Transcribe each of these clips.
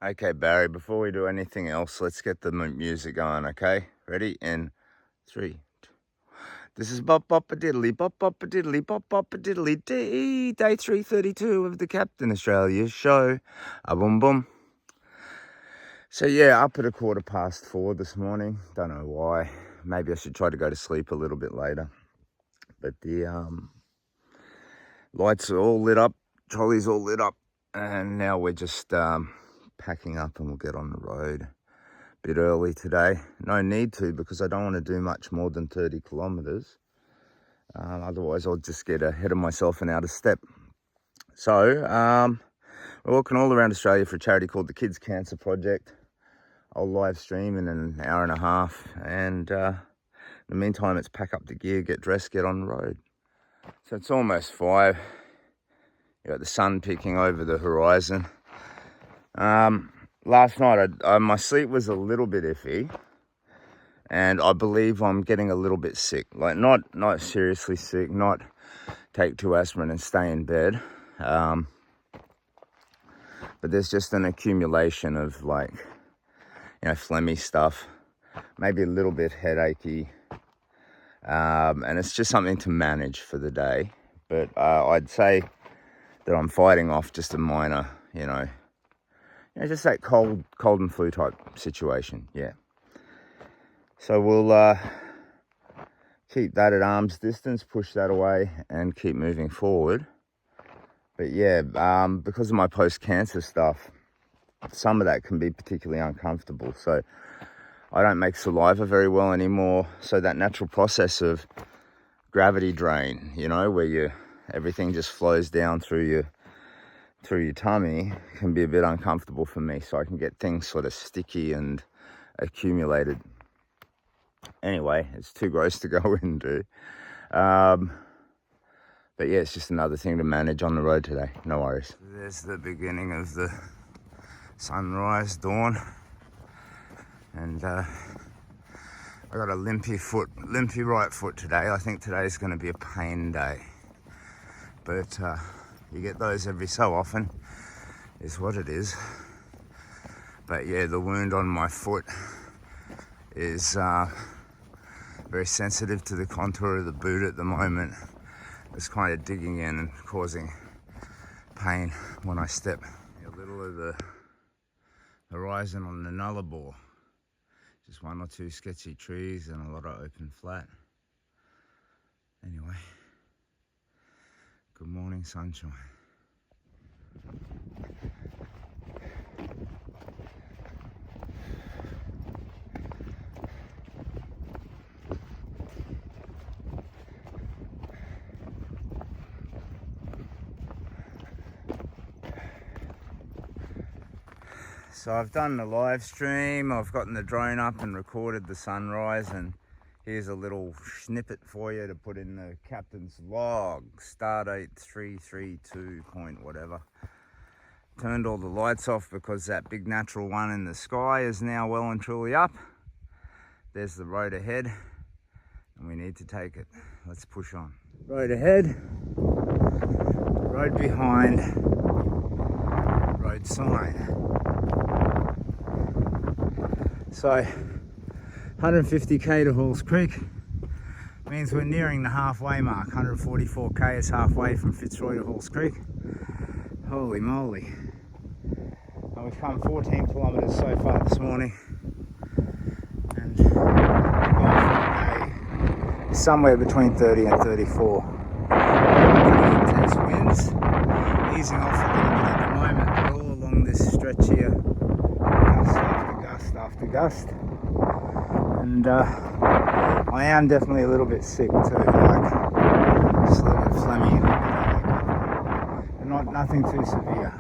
Okay, Barry, before we do anything else, let's get the music going, okay? Ready? In 3, 2. This is bop bop a diddly, bop bop a diddly, bop bop a diddly dee. Day 332 of the Captain Australia show. Boom boom. So yeah, up at 4:15 this morning. Don't know why. Maybe I should try to go to sleep a little bit later. But the lights are all lit up, trolley's all lit up, and now we're just packing up and we'll get on the road a bit early today. No need to, because I don't want to do much more than 30 kilometers. Otherwise I'll just get ahead of myself and out of step. So we're walking all around Australia for a charity called the Kids Cancer Project. I'll live stream in an hour and a half, and in the meantime it's pack up the gear, get dressed, get on the road. So it's almost 5. You got the sun peeking over the horizon. Last night my sleep was a little bit iffy, and I believe I'm getting a little bit sick. Like not seriously sick, not take 2 aspirin and stay in bed. But there's just an accumulation of phlegmy stuff, maybe a little bit headachy, and it's just something to manage for the day. But I'd say that I'm fighting off just a minor, just that cold and flu type situation, yeah. So we'll keep that at arm's distance, push that away, and keep moving forward. But yeah, because of my post-cancer stuff, some of that can be particularly uncomfortable. So I don't make saliva very well anymore. So that natural process of gravity drain, where everything just flows down through your tummy, can be a bit uncomfortable for me. So I can get things sort of sticky and accumulated. Anyway, it's too gross to go into. But yeah, it's just another thing to manage on the road today. No worries. There's the beginning of the sunrise, dawn. And I got a limpy right foot today. I think today's going to be a pain day. But you get those every so often, is what it is. But yeah, the wound on my foot is very sensitive to the contour of the boot at the moment. It's kind of digging in and causing pain when I step. A little of the horizon on the Nullarbor. Just 1 or 2 sketchy trees and a lot of open flat. Anyway, good morning, sunshine. So I've done the live stream, I've gotten the drone up and recorded the sunrise, and here's a little snippet for you to put in the captain's log. Stardate 332 point whatever. Turned all the lights off because that big natural one in the sky is now well and truly up. There's the road ahead, and we need to take it. Let's push on. Road ahead, road behind, road sign. So 150k to Halls Creek means we're nearing the halfway mark. 144k is halfway from Fitzroy to Halls Creek. Holy moly. And we've come 14 kilometres so far this morning, and the goal for the day is somewhere between 30 and 34. Pretty intense winds, easing off a little bit at the moment, but all along this stretch here, gust after gust, and I am definitely a little bit sick too, just a little bit phlegmy, but nothing too severe.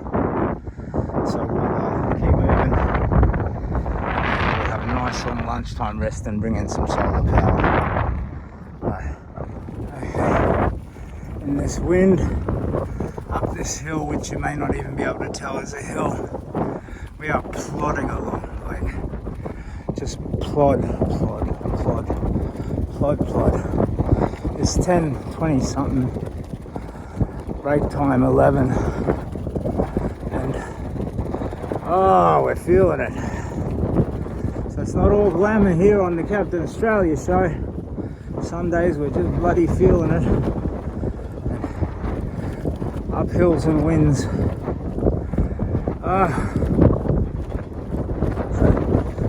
So we'll keep moving. We'll have a nice long lunchtime rest and bring in some solar power. Okay. In this wind, up this hill, which you may not even be able to tell is a hill, we are plodding along. Just plod. It's 10:20 something, break time 11, and Oh, we're feeling it. So it's not all glamour here on the Captain Australia show. Some days we're just bloody feeling it. Up hills and winds. So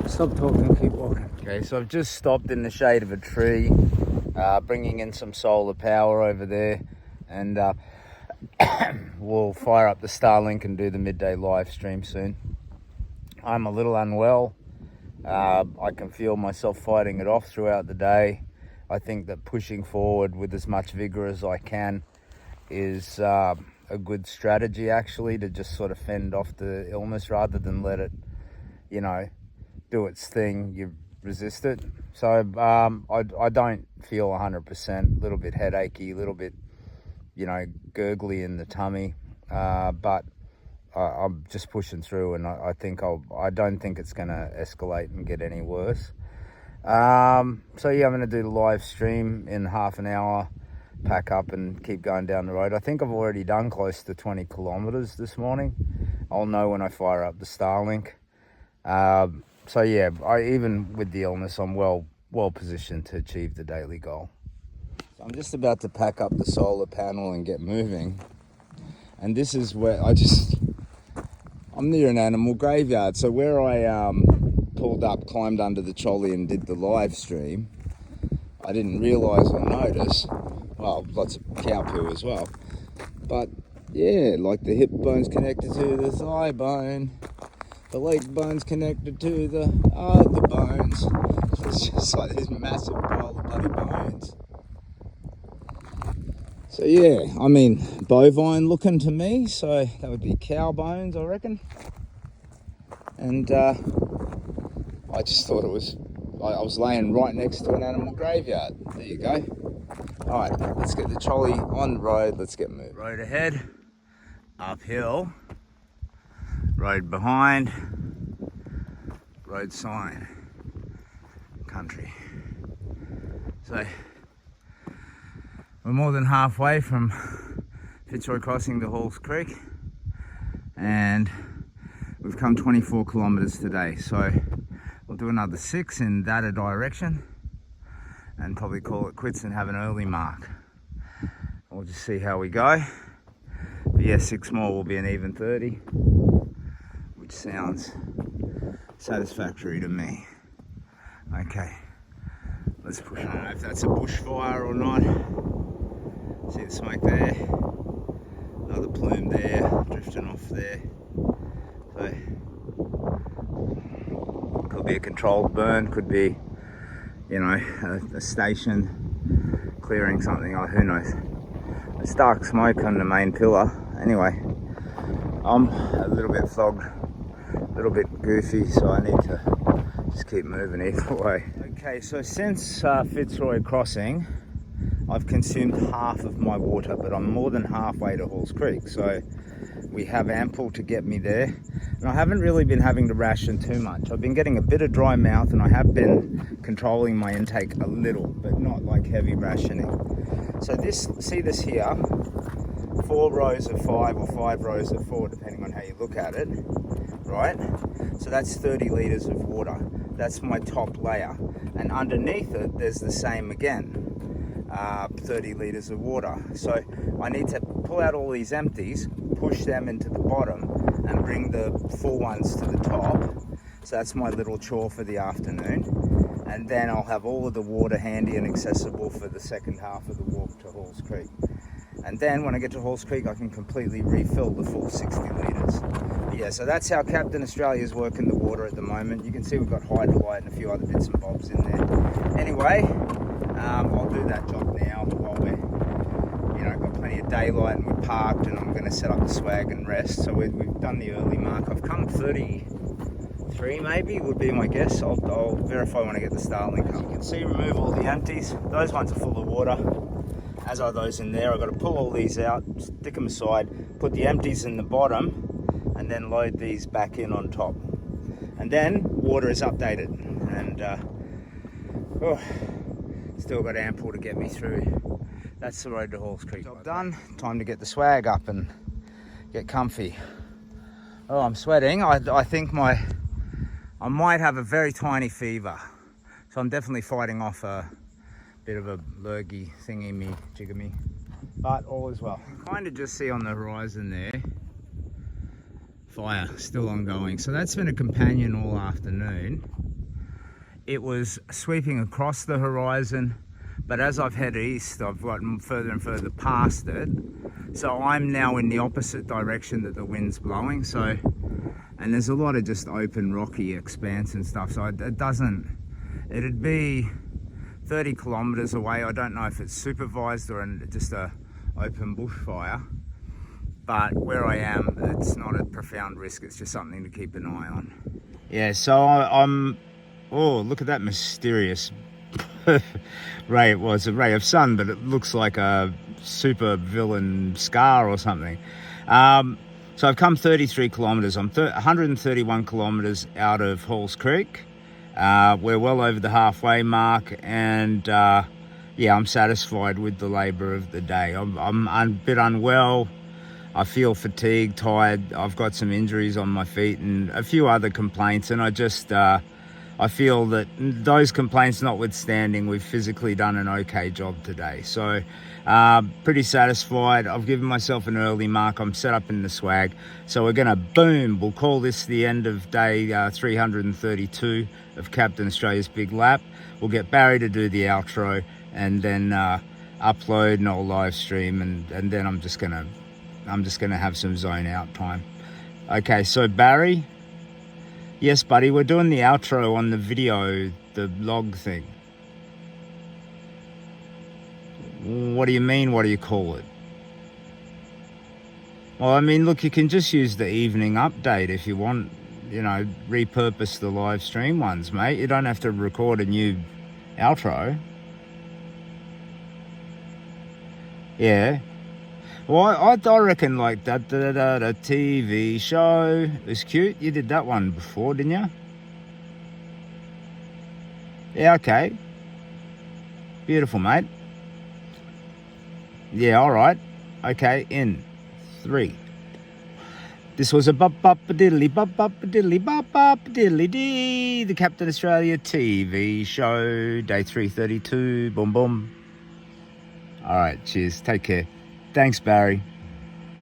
stop talking, keep walking. Okay, so I've just stopped in the shade of a tree, bringing in some solar power over there, and we'll fire up the Starlink and do the midday live stream soon. I'm a little unwell. I can feel myself fighting it off throughout the day. I think that pushing forward with as much vigor as I can is a good strategy, actually, to just sort of fend off the illness rather than let it, you know, do its thing. You resist it. So I don't feel 100%, a little bit headachy, a little bit, you know, gurgly in the tummy, but I'm just pushing through, and I don't think it's going to escalate and get any worse. So yeah, I'm going to do the live stream in half an hour, pack up and keep going down the road. I think I've already done close to 20 kilometers this morning. I'll know when I fire up the Starlink. So yeah, even with the illness, I'm well positioned to achieve the daily goal. So I'm just about to pack up the solar panel and get moving. And this is where I'm near an animal graveyard. So where I pulled up, climbed under the trolley and did the live stream, I didn't realise or notice, well, lots of cow poo as well, but yeah, like the hip bone's connected to the thigh bone, the leg bone's connected to the other bones. So it's just like this massive pile of bloody bones. So yeah, I mean, bovine looking to me, so that would be cow bones, I reckon. And I just thought I was laying right next to an animal graveyard. There you go. All right, let's get the trolley on the road, let's get moving. Road ahead, uphill, road behind, road sign, country. So we're more than halfway from Fitzroy Crossing to Halls Creek, and we've come 24 kilometers today. So we'll do another 6 in that direction and probably call it quits and have an early mark. We'll just see how we go. But yeah, 6 more will be an even 30, which sounds satisfactory to me. Okay, let's push on. I don't know if that's a bushfire or not. See the smoke there, another plume there, drifting off there. So, could be a controlled burn, could be, you know, a station clearing something, oh, who knows. It's dark smoke on the main pillar. Anyway, I'm a little bit fogged, a little bit goofy, so I need to just keep moving either way. Okay, so since Fitzroy Crossing, I've consumed half of my water, but I'm more than halfway to Halls Creek, so we have ample to get me there. And I haven't really been having to ration too much. I've been getting a bit of dry mouth, and I have been controlling my intake a little, but not like heavy rationing. So see this here, 4 rows of 5 or 5 rows of 4, depending on how you look at it, right? So that's 30 litres of water. That's my top layer. And underneath it, there's the same again. 30 litres of water. So I need to pull out all these empties, push them into the bottom, and bring the full ones to the top. So that's my little chore for the afternoon. And then I'll have all of the water handy and accessible for the second half of the walk to Halls Creek. And then when I get to Halls Creek, I can completely refill the full 60 litres. Yeah, so that's how Captain Australia's working the water at the moment. You can see we've got Hydrolite and a few other bits and bobs in there. Anyway, I'll do that job now while we're, you know, got plenty of daylight and we're parked, and I'm going to set up the swag and rest. So we've done the early mark. I've come 33 maybe would be my guess. I'll verify when I get the Starlink up. You can see, remove all the empties. Those ones are full of water, as are those in there. I've got to pull all these out, stick them aside, put the empties in the bottom, and then load these back in on top. And then water is updated, and still got ample to get me through. That's the road to Halls Creek. Job done. Time to get the swag up and get comfy. Oh, I'm sweating. I think I might have a very tiny fever. So I'm definitely fighting off a bit of a lurgy thingy me, jigger me. But all is well. Kind of just see on the horizon there, fire still ongoing. So that's been a companion all afternoon. It was sweeping across the horizon, but as I've headed east, I've gotten further and further past it. So I'm now in the opposite direction that the wind's blowing. So, and there's a lot of just open rocky expanse and stuff. So it'd be 30 kilometers away. I don't know if it's supervised or just a open bushfire. But where I am, it's not a profound risk. It's just something to keep an eye on. Yeah, so I'm... Oh, look at that mysterious ray. It was a ray of sun, but it looks like a super villain scar or something. So I've come 33 kilometers. I'm 131 kilometers out of Halls Creek. We're well over the halfway mark, and yeah, I'm satisfied with the labor of the day. I'm a bit unwell. I feel fatigued, tired. I've got some injuries on my feet and a few other complaints, and I feel that those complaints notwithstanding, we've physically done an okay job today. So pretty satisfied. I've given myself an early mark. I'm set up in the swag. So we're gonna boom, we'll call this the end of day 332 of Captain Australia's Big Lap. We'll get Barry to do the outro and then upload and I'll live stream, and then I'm just gonna have some zone out time. Okay, so Barry, yes buddy, we're doing the outro on the video, the log thing. What do you mean, what do you call it? Well, I mean, look, you can just use the evening update if you want, you know, repurpose the live stream ones, mate. You don't have to record a new outro. Yeah. Well, I reckon like that TV show is cute. You did that one before, didn't you? Yeah, okay. Beautiful, mate. Yeah, all right. Okay, in 3. This was a bop-bop-a-diddly, bop-bop-a-diddly, bop-bop-a-diddly-dee. The Captain Australia TV show, day 332. Boom, boom. All right, cheers. Take care. Thanks, Barry.